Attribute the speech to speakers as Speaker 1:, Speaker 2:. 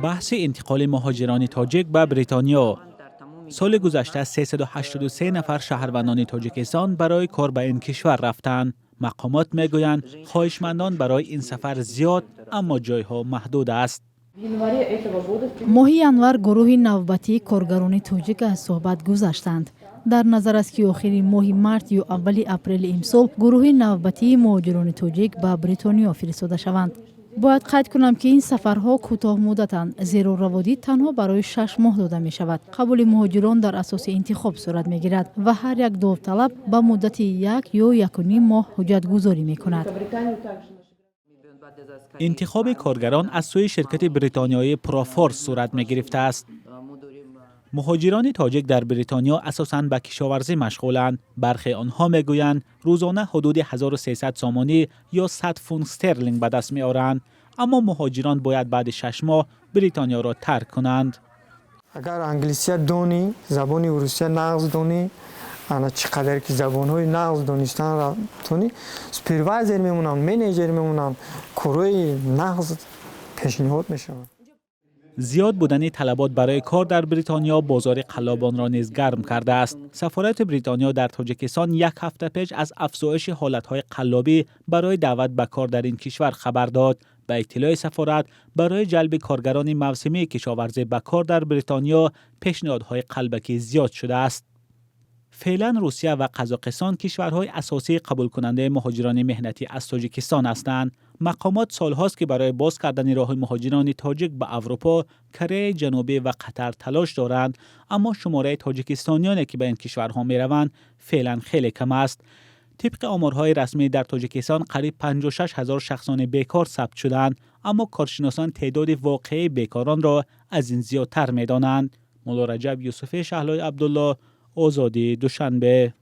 Speaker 1: بحث انتقال مهاجران تاجیک به بریتانیا. سال گذشته 383 نفر شهروندان تاجیکستان برای کار به این کشور رفتند. مقامات میگویند خواهشمندان برای این سفر زیاد اما جایها محدود است.
Speaker 2: ماه январ گروه نوبتی کارگران تاجیک از صحبت گذشتند. در نظر است که آخر ماه مارت یا اول اپریل امسال گروه نوبتی مهاجران تاجیک به بریتانیا فرستاده شوند. باید قید کنم که این سفرها کوتاه مدتند، زیرا روادید تنها برای 6 ماه داده می شود. قبول مهاجران در اساس انتخاب صورت می گیرد و هر یک داوطلب به مدت 1 یا 1.5 ماه حجت گذاری می کند.
Speaker 1: انتخاب کارگران از سوی شرکت بریتانیایی پروفورس صورت می گرفته است. مهاجران تاجیک در بریتانیا اساساً به کشاورزی مشغولند. برخی آنها میگویند روزانه حدود 1300 سامانی یا 100 فونت استرلینگ به دست میآورند، اما مهاجران باید بعد 6 ماه بریتانیا را ترک کنند.
Speaker 3: اگر انگلیسی دانی، زبان روسیه نقض دانی، انا چقدر که زبان‌های نقض دانستن را تونی، سوپروایزر میمونن، منیجر میمونن، کارهای نقض پیشنهاد میشوند.
Speaker 1: زیاد بودن طلبات برای کار در بریتانیا بازار قلابان را نیز گرم کرده است. سفارت بریتانیا در تاجیکستان 1 هفته پیش از افزایش حالتهای قلابی برای دعوت به کار در این کشور خبر داد. به اطلاع سفارت، برای جلب کارگران موسمی کشاورزی به کار در بریتانیا پیشنهادهای قلبکی زیاد شده است. فعلا روسیه و قزاقستان کشورهای اساسی قبول کننده مهاجران مهنتی از تاجیکستان هستند. مقامات سالهاست که برای باز کردن راه مهاجران تاجیک به اروپا، کره جنوبی و قطر تلاش دارند، اما شماره تاجیکستانیانی که به این کشورها می روند فعلا خیلی کم است. طبق آمارهای رسمی در تاجیکستان قریب 56,000 شخصان بیکار ثبت شدند، اما کارشناسان تعداد واقعی بیکاران را از این زیادتر می دانند. مولا رجب یوسفی شهلای عبدالله، آزادی دوشنبه.